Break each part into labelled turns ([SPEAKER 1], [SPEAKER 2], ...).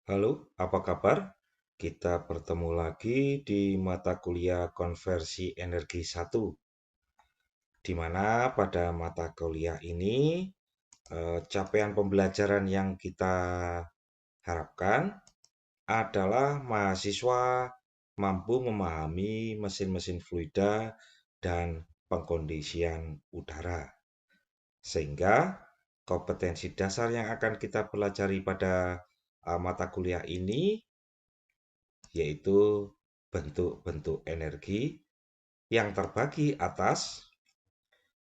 [SPEAKER 1] Halo, apa kabar? Kita bertemu lagi di mata kuliah konversi energi 1, di mana pada mata kuliah ini capaian pembelajaran yang kita harapkan adalah mahasiswa mampu memahami mesin-mesin fluida dan pengkondisian udara. Sehingga kompetensi dasar yang akan kita pelajari pada mata kuliah ini yaitu bentuk-bentuk energi yang terbagi atas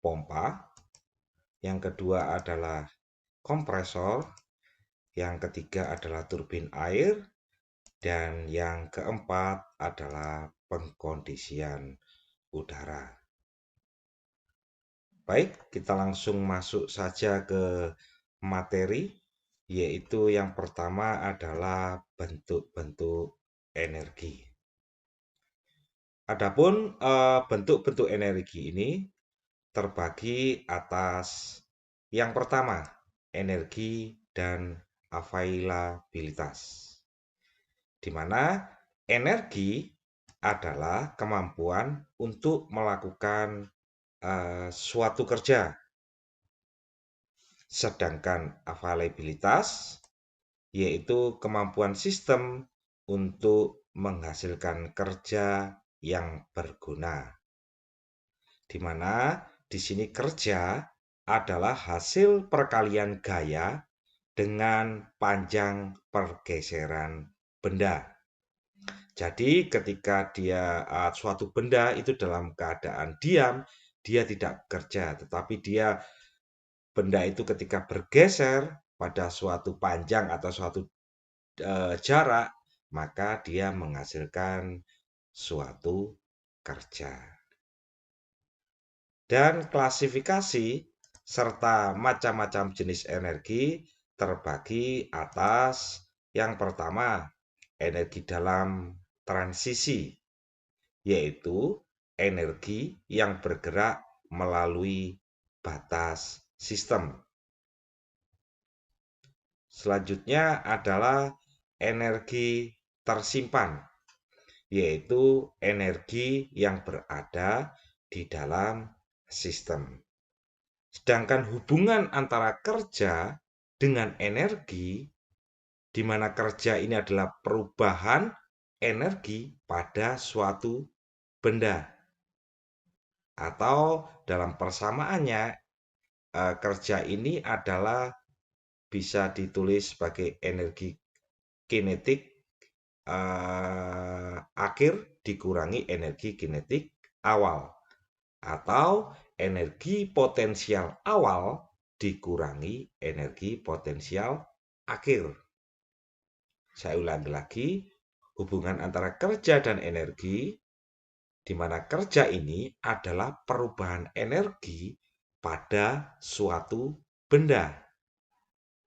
[SPEAKER 1] pompa, yang kedua adalah kompresor, yang ketiga adalah turbin air, dan yang keempat adalah pengkondisian udara. Baik, kita langsung masuk saja ke materi, yaitu yang pertama adalah bentuk-bentuk energi. Adapun bentuk-bentuk energi ini terbagi atas yang pertama, energi dan availabilitas. Di mana energi adalah kemampuan untuk melakukan suatu kerja. Sedangkan availabilitas yaitu kemampuan sistem untuk menghasilkan kerja yang berguna. Di mana di sini kerja adalah hasil perkalian gaya dengan panjang pergeseran benda. Jadi ketika suatu benda itu dalam keadaan diam, dia tidak bekerja, tetapi benda itu ketika bergeser pada suatu panjang atau suatu jarak, maka dia menghasilkan suatu kerja. Dan klasifikasi serta macam-macam jenis energi terbagi atas yang pertama, energi dalam transisi, yaitu energi yang bergerak melalui batas sistem. Selanjutnya adalah energi tersimpan, yaitu energi yang berada di dalam sistem. Sedangkan hubungan antara kerja dengan energi, di mana kerja ini adalah perubahan energi pada suatu benda. Atau dalam persamaannya, kerja ini adalah bisa ditulis sebagai energi kinetik akhir dikurangi energi kinetik awal. Atau energi potensial awal dikurangi energi potensial akhir. Saya ulangi lagi, hubungan antara kerja dan energi, di mana kerja ini adalah perubahan energi pada suatu benda.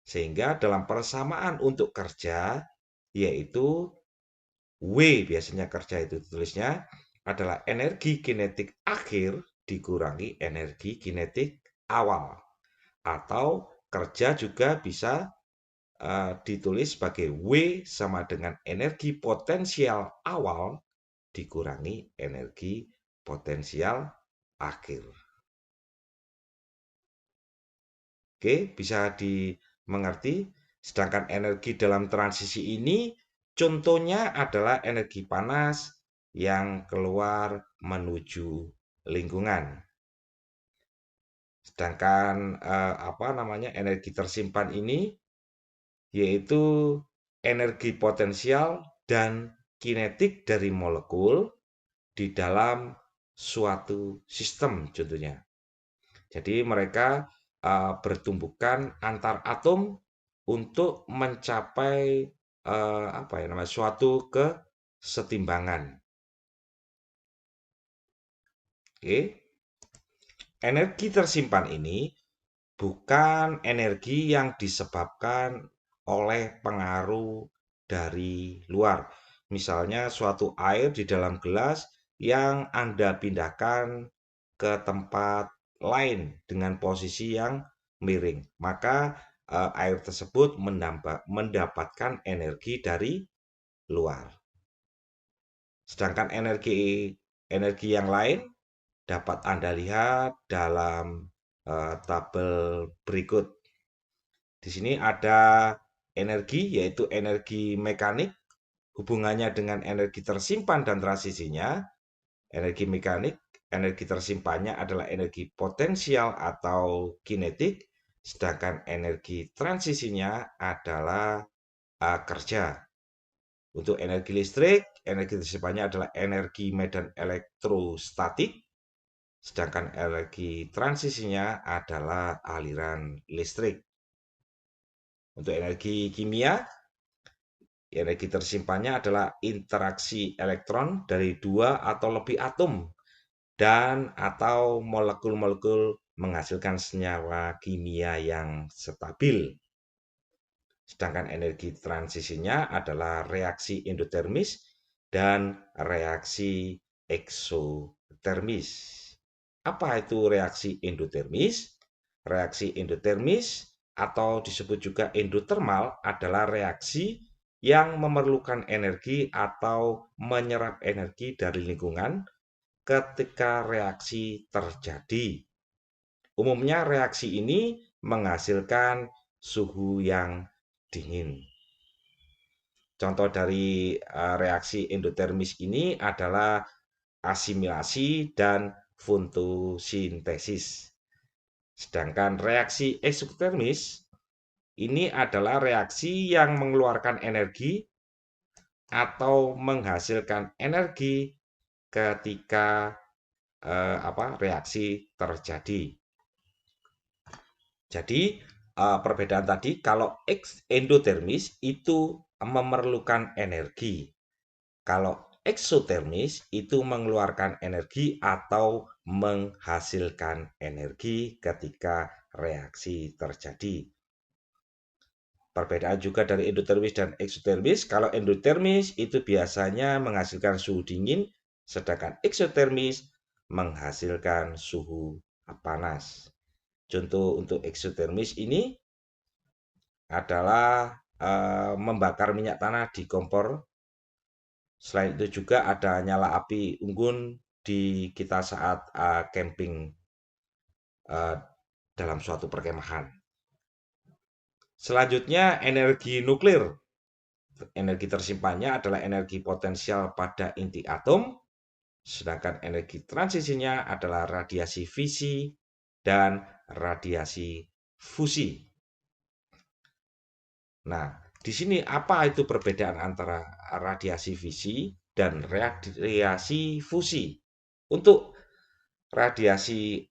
[SPEAKER 1] Sehingga dalam persamaan untuk kerja, yaitu W biasanya kerja itu tulisnya, adalah energi kinetik akhir dikurangi energi kinetik awal. Atau kerja juga bisa ditulis sebagai W sama dengan energi potensial awal dikurangi energi potensial akhir. Oke, bisa dimengerti. Sedangkan energi dalam transisi ini contohnya adalah energi panas yang keluar menuju lingkungan. Sedangkan energi tersimpan ini yaitu energi potensial dan kinetik dari molekul di dalam suatu sistem contohnya. Jadi mereka bertumbukan antar atom untuk mencapai suatu kesetimbangan. Oke. Energi tersimpan ini bukan energi yang disebabkan oleh pengaruh dari luar. Misalnya suatu air di dalam gelas yang Anda pindahkan ke tempat lain dengan posisi yang miring. Maka air tersebut mendapatkan energi dari luar. Sedangkan energi yang lain dapat Anda lihat dalam tabel berikut. Di sini ada energi, yaitu energi mekanik, hubungannya dengan energi tersimpan dan transisinya. Energi mekanik, energi tersimpannya adalah energi potensial atau kinetik, sedangkan energi transisinya adalah kerja. Untuk energi listrik, energi tersimpannya adalah energi medan elektrostatik, sedangkan energi transisinya adalah aliran listrik. Untuk energi kimia, energi tersimpannya adalah interaksi elektron dari dua atau lebih atom dan atau molekul-molekul menghasilkan senyawa kimia yang stabil. Sedangkan energi transisinya adalah reaksi endotermis dan reaksi eksotermis. Apa itu reaksi endotermis? Reaksi endotermis atau disebut juga endotermal adalah reaksi yang memerlukan energi atau menyerap energi dari lingkungan ketika reaksi terjadi. Umumnya reaksi ini menghasilkan suhu yang dingin. Contoh dari reaksi endotermis ini adalah asimilasi dan fotosintesis. Sedangkan reaksi eksotermis ini adalah reaksi yang mengeluarkan energi atau menghasilkan energi ketika reaksi terjadi. Jadi perbedaan tadi, kalau endotermis itu memerlukan energi. Kalau eksotermis itu mengeluarkan energi atau menghasilkan energi ketika reaksi terjadi. Perbedaan juga dari endotermis dan eksotermis, kalau endotermis itu biasanya menghasilkan suhu dingin, sedangkan eksotermis menghasilkan suhu panas. Contoh untuk eksotermis ini adalah membakar minyak tanah di kompor. Selain itu juga ada nyala api unggun di kita saat camping dalam suatu perkemahan. Selanjutnya energi nuklir. Energi tersimpannya adalah energi potensial pada inti atom, sedangkan energi transisinya adalah radiasi fisi dan radiasi fusi. Nah, di sini apa itu perbedaan antara radiasi fisi dan radiasi fusi? Untuk radiasi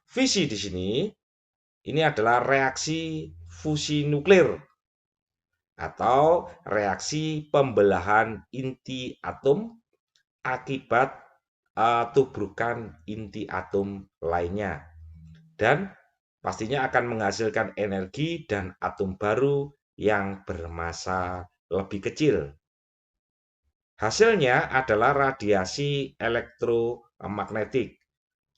[SPEAKER 1] fisi di sini, ini adalah reaksi fusi nuklir atau reaksi pembelahan inti atom akibat tubrukan inti atom lainnya. Dan pastinya akan menghasilkan energi dan atom baru yang bermassa lebih kecil. Hasilnya adalah radiasi elektromagnetik.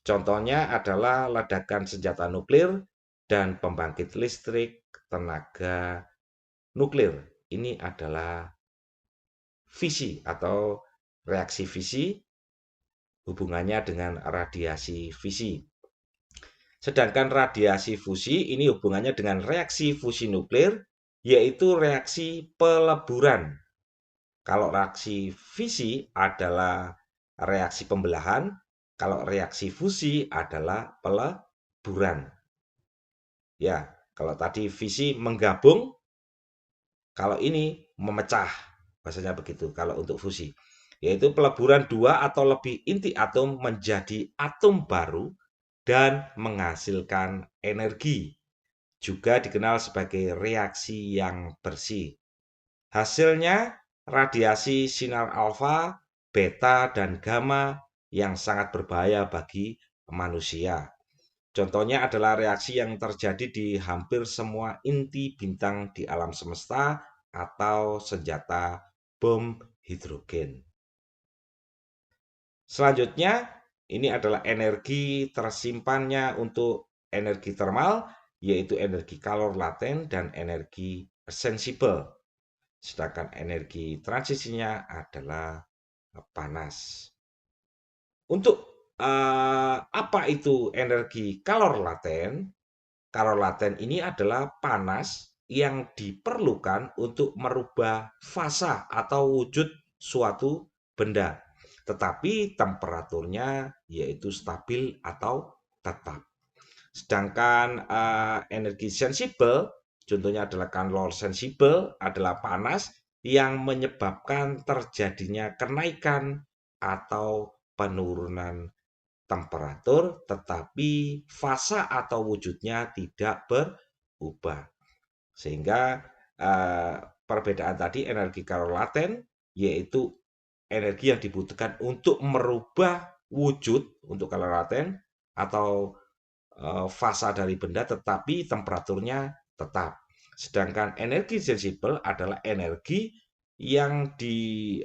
[SPEAKER 1] Contohnya adalah ledakan senjata nuklir dan pembangkit listrik tenaga nuklir. Ini adalah fisi atau reaksi fisi, hubungannya dengan radiasi fisi. Sedangkan radiasi fusi ini hubungannya dengan reaksi fusi nuklir, yaitu reaksi peleburan. Kalau reaksi fisi adalah reaksi pembelahan, kalau reaksi fusi adalah peleburan. Ya, kalau tadi fisi menggabung, kalau ini memecah, bahasanya begitu kalau untuk fusi. Yaitu peleburan dua atau lebih inti atom menjadi atom baru dan menghasilkan energi. Juga dikenal sebagai reaksi yang bersih. Hasilnya radiasi sinar alfa, beta, dan gamma yang sangat berbahaya bagi manusia. Contohnya adalah reaksi yang terjadi di hampir semua inti bintang di alam semesta atau senjata bom hidrogen. Selanjutnya, ini adalah energi tersimpannya untuk energi termal. yaitu energi kalor laten dan energi sensible. Sedangkan energi transisinya adalah panas. Untuk apa itu energi kalor laten? Kalor laten ini adalah panas yang diperlukan untuk merubah fasa atau wujud suatu benda, tetapi temperaturnya yaitu stabil atau tetap. Sedangkan energi sensibel, contohnya adalah kalor sensibel, adalah panas yang menyebabkan terjadinya kenaikan atau penurunan temperatur, tetapi fasa atau wujudnya tidak berubah. Sehingga perbedaan tadi energi kalor laten yaitu energi yang dibutuhkan untuk merubah wujud untuk kalor laten atau fasa dari benda, tetapi temperaturnya tetap. Sedangkan energi sensibel adalah energi yang di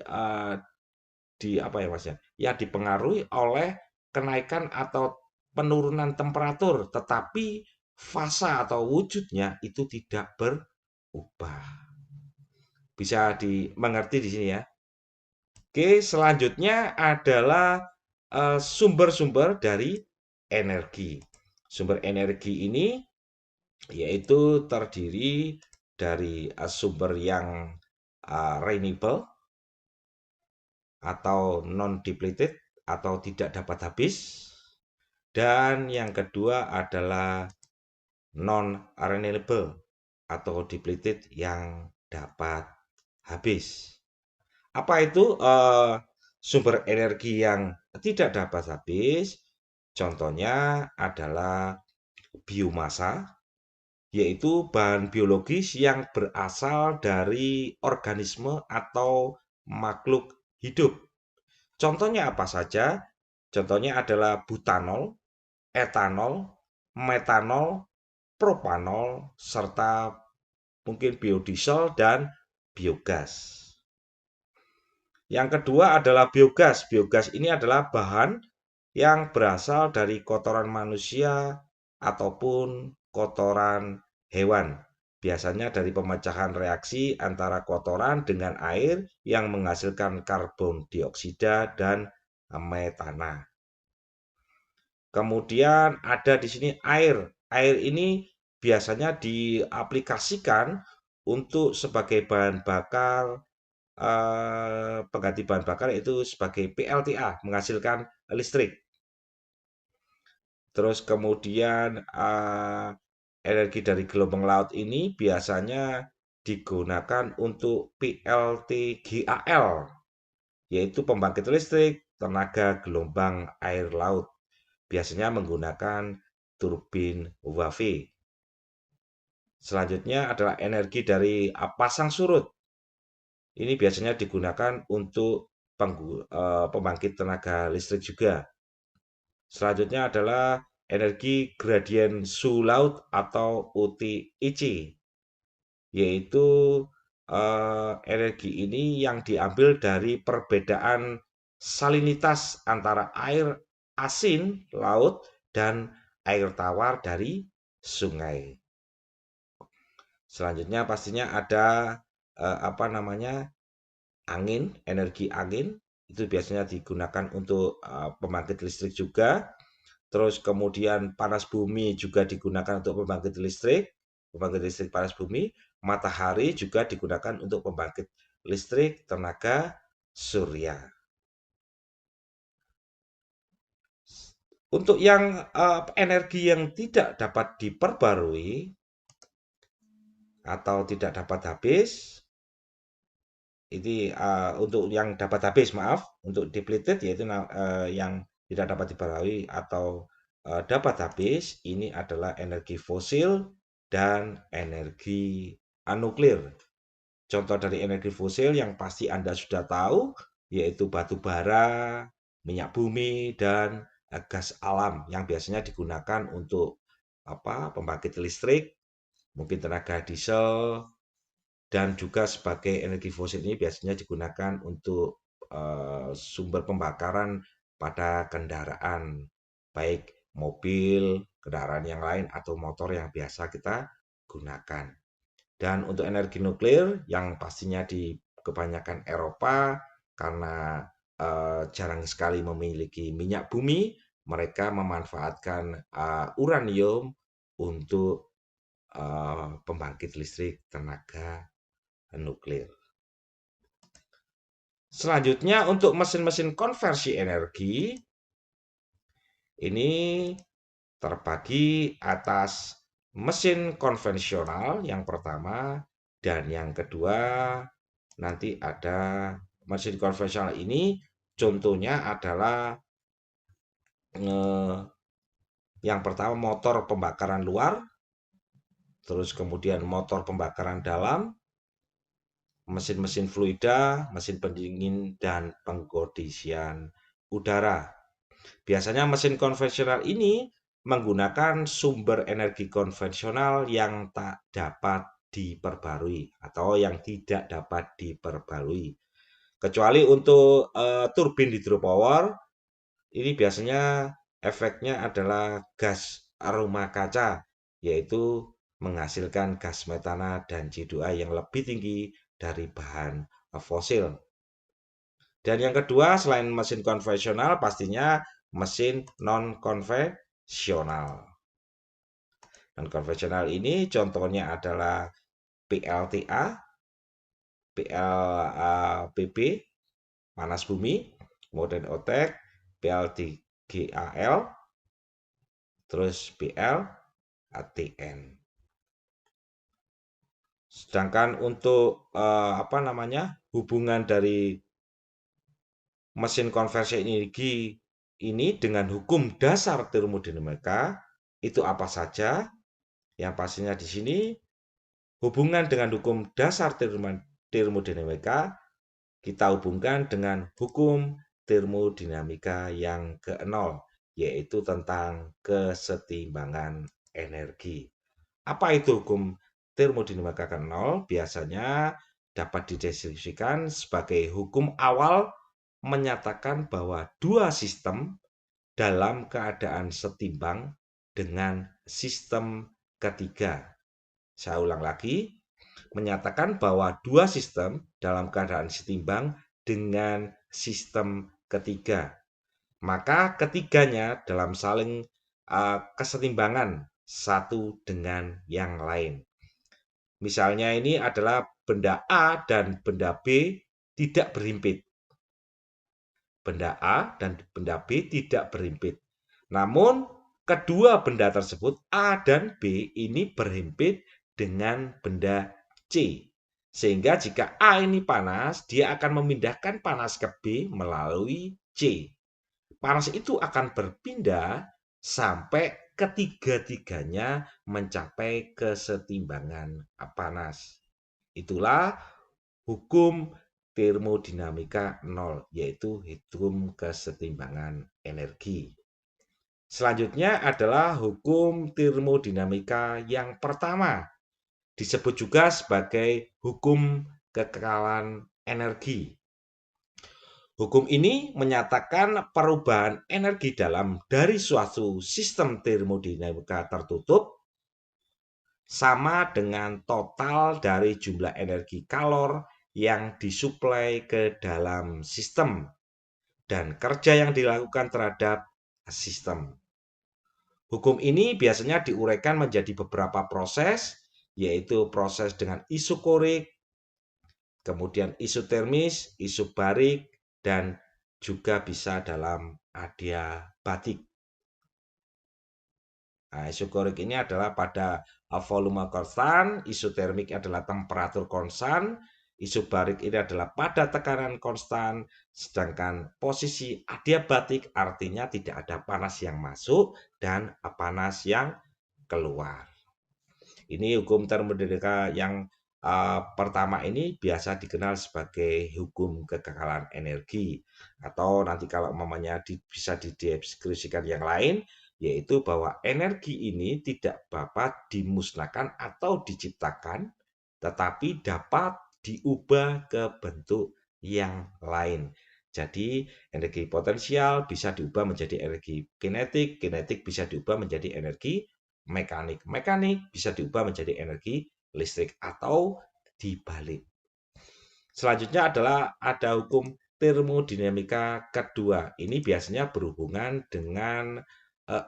[SPEAKER 1] apa ya Mas ya? Yang dipengaruhi oleh kenaikan atau penurunan temperatur, tetapi fasa atau wujudnya itu tidak berubah. Bisa dimengerti di sini ya. Oke, selanjutnya adalah sumber-sumber dari energi. Sumber energi ini yaitu terdiri dari sumber yang renewable atau non-depleted atau tidak dapat habis. Dan yang kedua adalah non-renewable atau depleted yang dapat habis. Apa itu sumber energi yang tidak dapat habis? Contohnya adalah biomasa, yaitu bahan biologis yang berasal dari organisme atau makhluk hidup. Contohnya apa saja? Contohnya adalah butanol, etanol, metanol, propanol, serta mungkin biodiesel dan biogas. Yang kedua adalah biogas. Biogas ini adalah bahan yang berasal dari kotoran manusia ataupun kotoran hewan. Biasanya dari pemecahan reaksi antara kotoran dengan air yang menghasilkan karbon dioksida dan metana. Kemudian ada di sini air. Air ini biasanya diaplikasikan untuk sebagai bahan bakar pengganti bahan bakar, yaitu sebagai PLTA, menghasilkan listrik. Terus kemudian energi dari gelombang laut ini biasanya digunakan untuk PLTGAL, yaitu pembangkit listrik tenaga gelombang air laut. Biasanya menggunakan turbin Wafe. Selanjutnya adalah energi dari pasang surut. Ini biasanya digunakan untuk pembangkit tenaga listrik juga. Selanjutnya adalah energi gradien suhu laut atau UTIC, yaitu energi ini yang diambil dari perbedaan salinitas antara air asin laut dan air tawar dari sungai. Selanjutnya pastinya ada angin, energi angin itu biasanya digunakan untuk pembangkit listrik juga. Terus kemudian panas bumi juga digunakan untuk pembangkit listrik panas bumi. Matahari juga digunakan untuk pembangkit listrik tenaga surya. Untuk yang energi yang tidak dapat diperbarui atau tidak dapat habis, ini untuk yang dapat habis, maaf, untuk depleted yaitu yang tidak dapat diperbarui atau dapat habis, ini adalah energi fosil dan energi nuklir. Contoh dari energi fosil yang pasti Anda sudah tahu, yaitu batu bara, minyak bumi, dan gas alam yang biasanya digunakan untuk pembangkit listrik, mungkin tenaga diesel, dan juga sebagai energi fosil ini biasanya digunakan untuk sumber pembakaran pada kendaraan, baik mobil, kendaraan yang lain atau motor yang biasa kita gunakan. Dan untuk energi nuklir yang pastinya di kebanyakan Eropa karena jarang sekali memiliki minyak bumi, mereka memanfaatkan uranium untuk pembangkit listrik tenaga nuklir. Selanjutnya untuk mesin-mesin konversi energi ini terbagi atas mesin konvensional yang pertama dan yang kedua nanti ada mesin konvensional ini contohnya adalah yang pertama motor pembakaran luar, terus kemudian motor pembakaran dalam, mesin-mesin fluida, mesin pendingin, dan pengkondisian udara. Biasanya mesin konvensional ini menggunakan sumber energi konvensional yang tak dapat diperbarui atau yang tidak dapat diperbarui. Kecuali untuk turbin hidropower, ini biasanya efeknya adalah gas aroma kaca, yaitu menghasilkan gas metana dan CO2 yang lebih tinggi dari bahan fosil. Dan yang kedua, selain mesin konvensional, pastinya mesin non-konvensional. Non-konvensional ini contohnya adalah PLTA, PLPB, panas bumi, kemudian OTEK, PLTGAL, terus PLATN. Sedangkan untuk hubungan dari mesin konversi energi ini dengan hukum dasar termodinamika itu apa saja? Yang pastinya di sini hubungan dengan hukum dasar termodinamika kita hubungkan dengan hukum termodinamika yang ke-0, yaitu tentang kesetimbangan energi. Apa itu hukum termodinamika ke-0? Biasanya dapat dideskripsikan sebagai hukum awal menyatakan bahwa dua sistem dalam keadaan setimbang dengan sistem ketiga. Saya ulang lagi, menyatakan bahwa dua sistem dalam keadaan setimbang dengan sistem ketiga. Maka ketiganya dalam saling kesetimbangan satu dengan yang lain. Misalnya ini adalah benda A dan benda B tidak berhimpit. Benda A dan benda B tidak berhimpit. Namun kedua benda tersebut A dan B ini berhimpit dengan benda C. Sehingga jika A ini panas, dia akan memindahkan panas ke B melalui C. Panas itu akan berpindah sampai ketiga-tiganya mencapai kesetimbangan panas. Itulah hukum termodinamika 0, yaitu hukum kesetimbangan energi. Selanjutnya adalah hukum termodinamika yang pertama, disebut juga sebagai hukum kekekalan energi. Hukum ini menyatakan perubahan energi dalam dari suatu sistem termodinamika tertutup sama dengan total dari jumlah energi kalor yang disuplai ke dalam sistem dan kerja yang dilakukan terhadap sistem. Hukum ini biasanya diuraikan menjadi beberapa proses, yaitu proses dengan isokorik, kemudian isotermis, isobarik, dan juga bisa dalam adiabatik. Nah, isokorik ini adalah pada volume konstan, isotermik adalah temperatur konstan, isobarik ini adalah pada tekanan konstan, sedangkan posisi adiabatik artinya tidak ada panas yang masuk dan panas yang keluar. Ini hukum termodinamika yang pertama ini biasa dikenal sebagai hukum kekekalan energi, atau nanti kalau mamanya bisa dideskripsikan yang lain, yaitu bahwa energi ini tidak dapat dimusnahkan atau diciptakan, tetapi dapat diubah ke bentuk yang lain. Jadi energi potensial bisa diubah menjadi energi kinetik, kinetik bisa diubah menjadi energi mekanik, mekanik bisa diubah menjadi energi listrik atau dibalik. Selanjutnya adalah ada hukum termodinamika kedua. Ini biasanya berhubungan dengan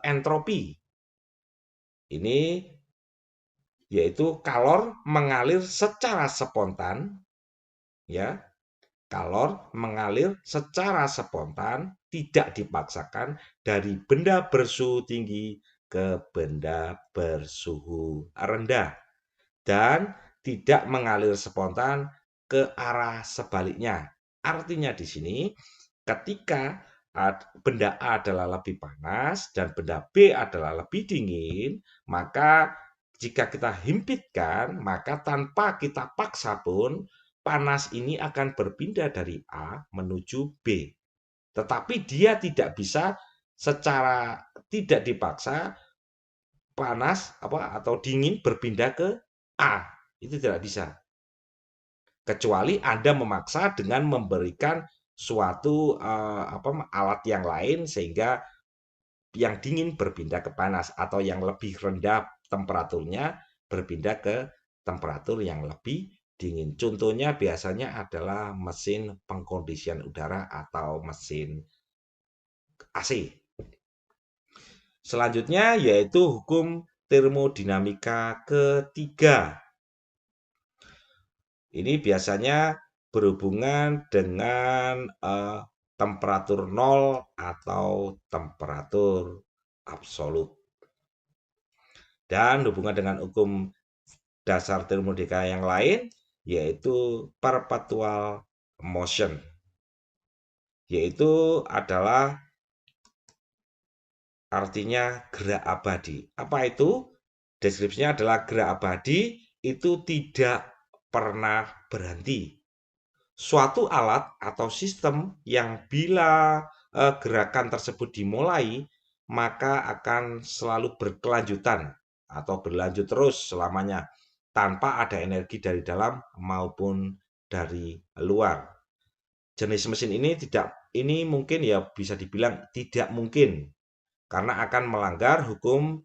[SPEAKER 1] entropi. Ini yaitu kalor mengalir secara spontan, ya. Kalor mengalir secara spontan, tidak dipaksakan dari benda bersuhu tinggi ke benda bersuhu rendah dan tidak mengalir spontan ke arah sebaliknya. Artinya di sini ketika benda A adalah lebih panas dan benda B adalah lebih dingin, maka jika kita himpitkan, maka tanpa kita paksa pun panas ini akan berpindah dari A menuju B. Tetapi dia tidak bisa secara tidak dipaksa panas atau dingin berpindah ke A. Itu tidak bisa. Kecuali Anda memaksa dengan memberikan suatu alat yang lain sehingga yang dingin berpindah ke panas atau yang lebih rendah temperaturnya berpindah ke temperatur yang lebih dingin. Contohnya biasanya adalah mesin pengkondisian udara atau mesin AC. Selanjutnya yaitu hukum termodinamika ketiga. Ini biasanya berhubungan dengan temperatur nol atau temperatur absolut. Dan hubungan dengan hukum dasar termodinamika yang lain yaitu perpetual motion. Yaitu adalah artinya gerak abadi. Apa itu? Deskripsinya adalah gerak abadi itu tidak pernah berhenti. Suatu alat atau sistem yang bila gerakan tersebut dimulai, maka akan selalu berkelanjutan atau berlanjut terus selamanya tanpa ada energi dari dalam maupun dari luar. Jenis mesin ini mungkin ya bisa dibilang tidak mungkin karena akan melanggar hukum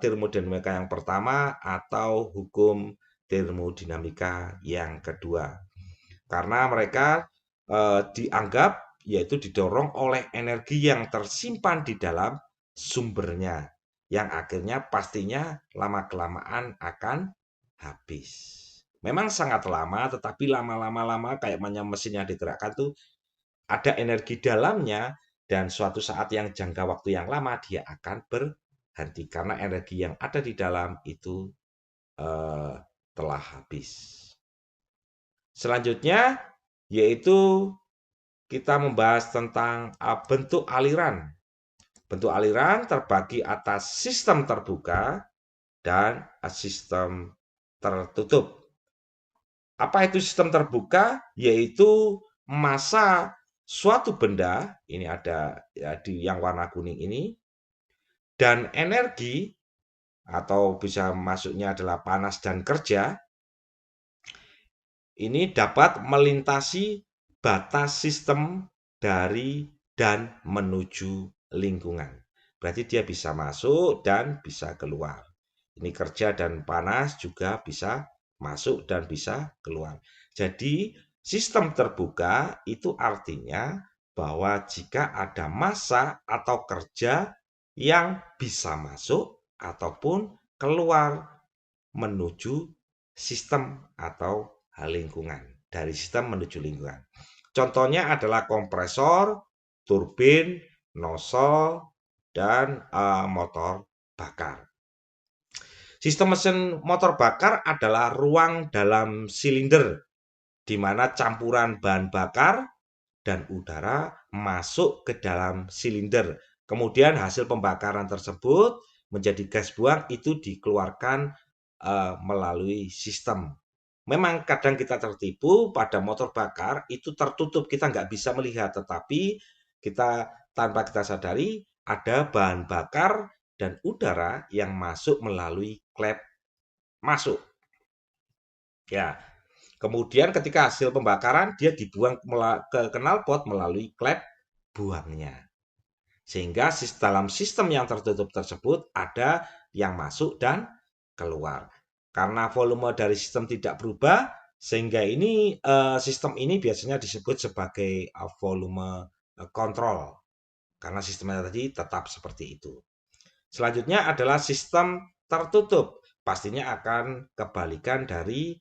[SPEAKER 1] termodinamika yang pertama atau hukum termodinamika yang kedua. Karena mereka dianggap yaitu didorong oleh energi yang tersimpan di dalam sumbernya yang akhirnya pastinya lama-kelamaan akan habis. Memang sangat lama, tetapi lama-lama kayak mesin yang digerakkan tuh ada energi dalamnya dan suatu saat yang jangka waktu yang lama dia akan berhenti karena energi yang ada di dalam itu telah habis. Selanjutnya yaitu kita membahas tentang bentuk aliran. Bentuk aliran terbagi atas sistem terbuka dan sistem tertutup. Apa itu sistem terbuka? Yaitu massa suatu benda, ini ada ya, di yang warna kuning ini, dan energi atau bisa masuknya adalah panas dan kerja, ini dapat melintasi batas sistem dari dan menuju lingkungan. Berarti dia bisa masuk dan bisa keluar. Ini kerja dan panas juga bisa masuk dan bisa keluar. Jadi sistem terbuka itu artinya bahwa jika ada massa atau kerja yang bisa masuk ataupun keluar menuju sistem atau lingkungan. Dari sistem menuju lingkungan. Contohnya adalah kompresor, turbin, nozzle, dan motor bakar. Sistem mesin motor bakar adalah ruang dalam silinder di mana campuran bahan bakar dan udara masuk ke dalam silinder. Kemudian hasil pembakaran tersebut menjadi gas buang itu dikeluarkan melalui sistem. Memang kadang kita tertipu pada motor bakar itu tertutup, kita nggak bisa melihat, tetapi kita tanpa kita sadari ada bahan bakar dan udara yang masuk melalui klep masuk. Ya, Kemudian ketika hasil pembakaran dia dibuang ke knalpot melalui klep buangnya. Sehingga dalam sistem yang tertutup tersebut ada yang masuk dan keluar. Karena volume dari sistem tidak berubah, sehingga ini sistem ini biasanya disebut sebagai volume kontrol. Karena sistemnya tadi tetap seperti itu. Selanjutnya adalah sistem tertutup. Pastinya akan kebalikan dari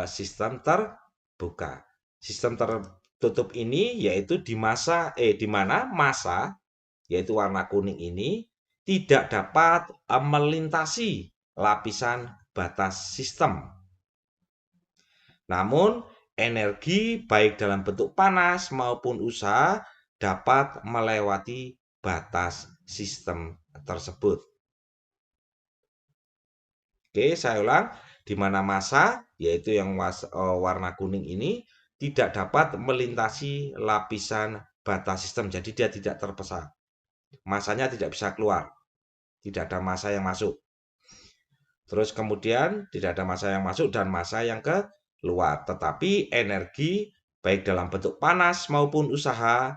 [SPEAKER 1] sistem terbuka. Sistem tertutup ini yaitu di mana massa yaitu warna kuning ini tidak dapat melintasi lapisan batas sistem. Namun energi baik dalam bentuk panas maupun usaha dapat melewati batas sistem tersebut. Oke, saya ulang, di mana massa, yaitu yang warna kuning ini, tidak dapat melintasi lapisan batas sistem. Jadi dia tidak terpecah. Massanya tidak bisa keluar. Tidak ada massa yang masuk. Terus kemudian tidak ada massa yang masuk dan massa yang keluar. Tetapi energi baik dalam bentuk panas maupun usaha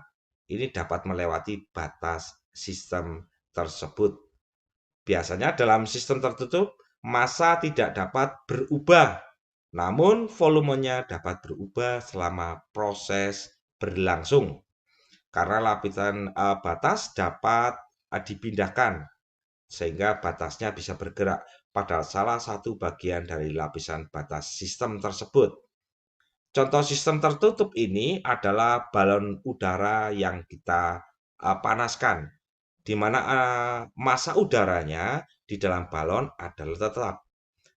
[SPEAKER 1] ini dapat melewati batas sistem tersebut. Biasanya dalam sistem tertutup, massa tidak dapat berubah, namun volumenya dapat berubah selama proses berlangsung. Karena lapisan batas dapat dipindahkan, sehingga batasnya bisa bergerak pada salah satu bagian dari lapisan batas sistem tersebut. Contoh sistem tertutup ini adalah balon udara yang kita panaskan, di mana massa udaranya di dalam balon adalah tetap,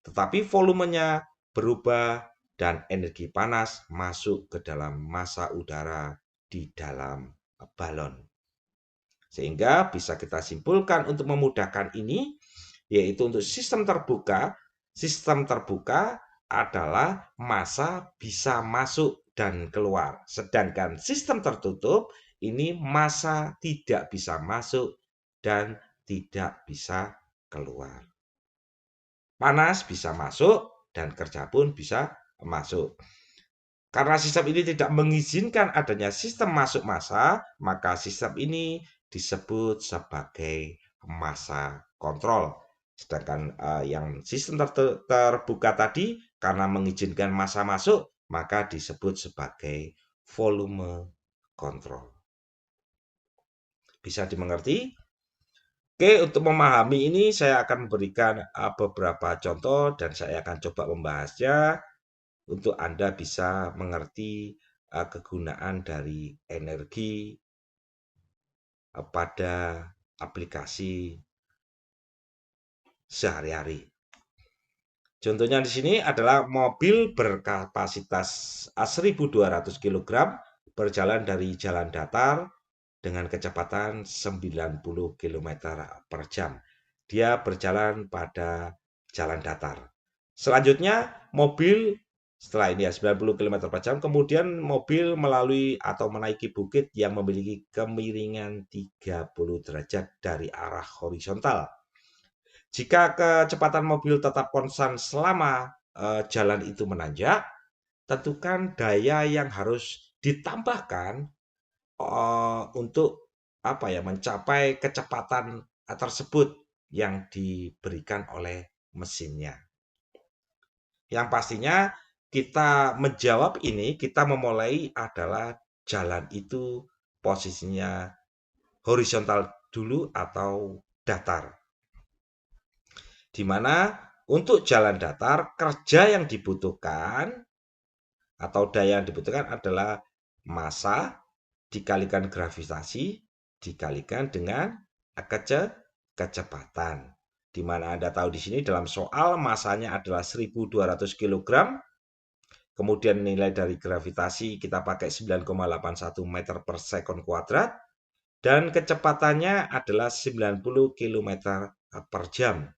[SPEAKER 1] tetapi volumenya berubah dan energi panas masuk ke dalam massa udara di dalam balon. Sehingga bisa kita simpulkan untuk memudahkan ini, yaitu untuk sistem terbuka adalah massa bisa masuk dan keluar. Sedangkan sistem tertutup ini massa tidak bisa masuk dan tidak bisa keluar. Panas bisa masuk dan kerja pun bisa masuk. Karena sistem ini tidak mengizinkan adanya sistem masuk massa, maka sistem ini disebut sebagai massa kontrol. Sedangkan yang sistem terbuka tadi karena mengizinkan massa masuk, maka disebut sebagai volume kontrol. Bisa dimengerti? Oke, untuk memahami ini saya akan memberikan beberapa contoh dan saya akan coba membahasnya untuk Anda bisa mengerti kegunaan dari energi pada aplikasi sehari-hari. Contohnya di sini adalah mobil berkapasitas 1.200 kg berjalan dari jalan datar dengan kecepatan 90 km per jam. Dia berjalan pada jalan datar. Selanjutnya, mobil setelah ini ya 90 km per jam, kemudian mobil melalui atau menaiki bukit yang memiliki kemiringan 30 derajat dari arah horizontal. Jika kecepatan mobil tetap konstan selama jalan itu menanjak, tentukan daya yang harus ditambahkan untuk mencapai kecepatan tersebut yang diberikan oleh mesinnya. Yang pastinya kita menjawab ini, kita memulai adalah jalan itu posisinya horizontal dulu atau datar. Di mana untuk jalan datar, kerja yang dibutuhkan atau daya yang dibutuhkan adalah massa dikalikan gravitasi dikalikan dengan kecepatan. Di mana Anda tahu di sini dalam soal massanya adalah 1.200 kg. Kemudian nilai dari gravitasi kita pakai 9,81 meter per sekon kuadrat. Dan kecepatannya adalah 90 km per jam.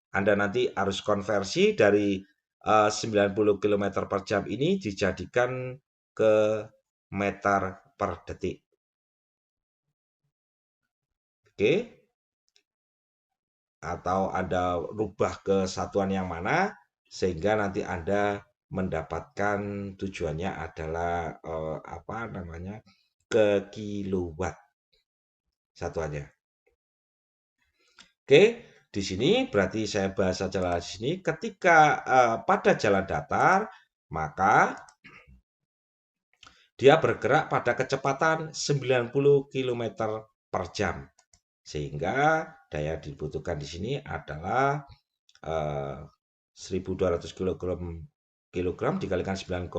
[SPEAKER 1] Anda nanti harus konversi dari 90 km per jam ini dijadikan ke meter per detik. Oke. Atau Anda rubah ke satuan yang mana sehingga nanti Anda mendapatkan tujuannya adalah ke kilowatt satuannya. Oke, di sini berarti saya bahas saja di sini ketika pada jalan datar maka dia bergerak pada kecepatan 90 km per jam. Sehingga daya dibutuhkan di sini adalah 1.200 kg dikalikan 9,81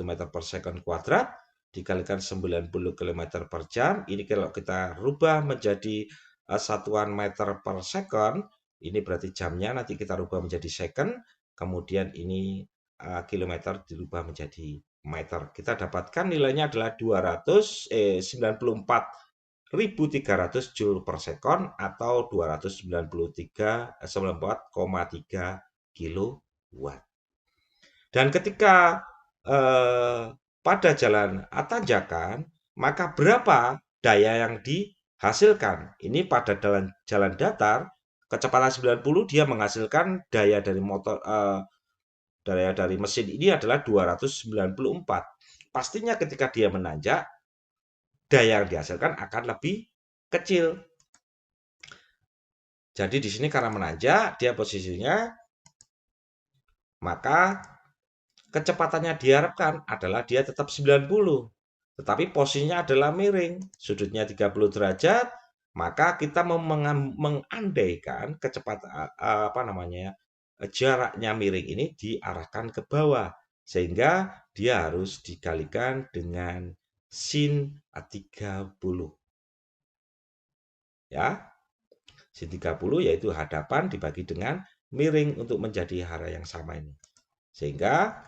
[SPEAKER 1] meter per second kuadrat dikalikan 90 km per jam. Ini kalau kita rubah menjadi satuan meter per second, ini berarti jamnya nanti kita rubah menjadi second, kemudian ini kilometer dirubah menjadi meter. Kita dapatkan nilainya adalah 294.300 Joule per second atau 294,3 kilowatt. Dan ketika pada jalan tanjakan, maka berapa daya yang dihasilkan? Ini pada jalan datar, kecepatan 90 dia menghasilkan daya dari daya dari mesin ini adalah 294. Pastinya ketika dia menanjak, daya yang dihasilkan akan lebih kecil. Jadi di sini karena menanjak, dia posisinya, maka kecepatannya diharapkan adalah dia tetap 90. Tetapi posisinya adalah miring, sudutnya 30 derajat, maka kita mengandaikan kecepatan jaraknya miring ini diarahkan ke bawah, sehingga dia harus dikalikan dengan sin 30. Ya, sin 30 yaitu hadapan dibagi dengan miring untuk menjadi arah yang sama ini. Sehingga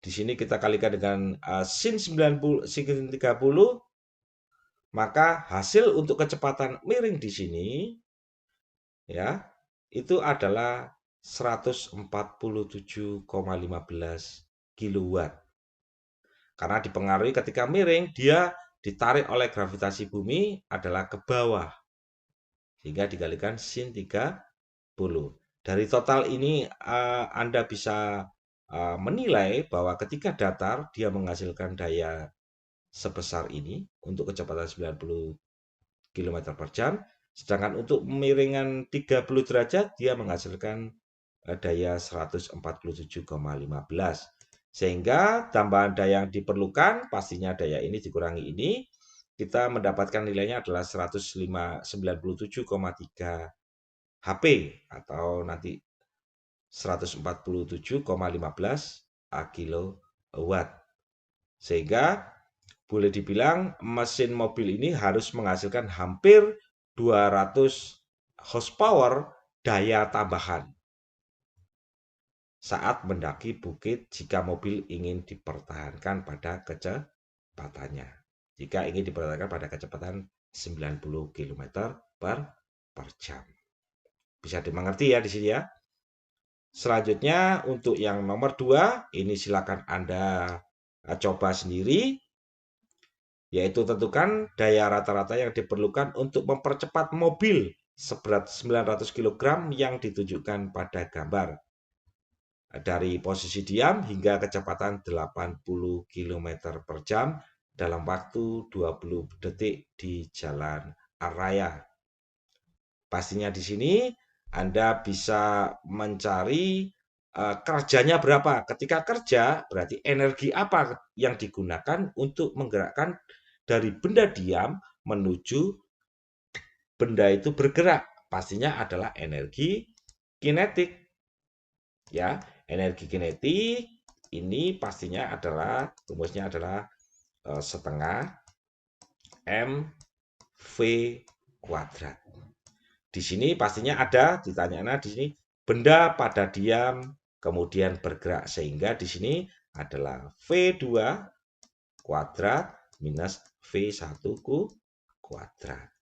[SPEAKER 1] di sini kita kalikan dengan sin 90, sin 30, maka hasil untuk kecepatan miring di sini ya itu adalah 147,15 kilowatt. Karena dipengaruhi ketika miring dia ditarik oleh gravitasi bumi adalah ke bawah. Sehingga dikalikan sin 30. Dari total ini Anda bisa menilai bahwa ketika datar dia menghasilkan daya sebesar ini untuk kecepatan 90 km per jam, sedangkan untuk miringan 30 derajat dia menghasilkan daya 147,15. Sehingga tambahan daya yang diperlukan, pastinya daya ini dikurangi ini, kita mendapatkan nilainya adalah 197,3 HP atau nanti 147,15 kilowatt. Sehingga boleh dibilang mesin mobil ini harus menghasilkan hampir 200 horsepower daya tambahan saat mendaki bukit jika mobil ingin dipertahankan pada kecepatannya. Jika ingin dipertahankan pada kecepatan 90 km per jam. Bisa dimengerti ya di sini ya. Selanjutnya untuk yang nomor 2, ini silakan Anda coba sendiri, yaitu tentukan daya rata-rata yang diperlukan untuk mempercepat mobil seberat 900 kg yang ditunjukkan pada gambar. Dari posisi diam hingga kecepatan 80 km per jam dalam waktu 20 detik di jalan raya. Pastinya di sini Anda bisa mencari kerjanya berapa. Ketika kerja, berarti energi apa yang digunakan untuk menggerakkan dari benda diam menuju benda itu bergerak. Pastinya adalah energi kinetik. Ya, energi kinetik ini pastinya adalah rumusnya adalah setengah mv kuadrat. Di sini pastinya ada ditanyanya di sini benda pada diam kemudian bergerak, sehingga di sini adalah V2 kuadrat minus V1 kuadrat.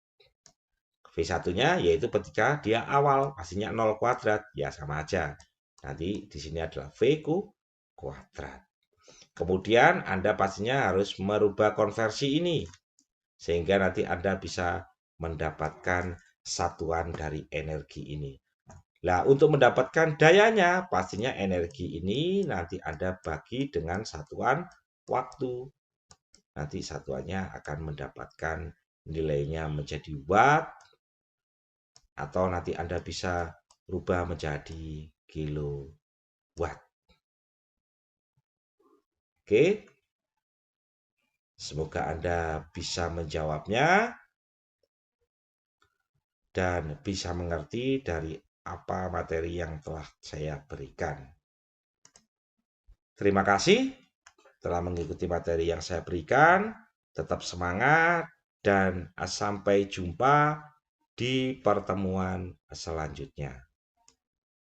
[SPEAKER 1] V1-nya yaitu ketika dia awal, pastinya 0 kuadrat, ya sama aja. Nanti di sini adalah V kuadrat. Kemudian Anda pastinya harus merubah konversi ini, sehingga nanti Anda bisa mendapatkan satuan dari energi ini. Nah, untuk mendapatkan dayanya, pastinya energi ini nanti Anda bagi dengan satuan waktu. Nanti satuannya akan mendapatkan nilainya menjadi watt, atau nanti Anda bisa rubah menjadi kilowatt. Oke, semoga Anda bisa menjawabnya dan bisa mengerti dari apa materi yang telah saya berikan. Terima kasih telah mengikuti materi yang saya berikan. Tetap semangat dan sampai jumpa di pertemuan selanjutnya.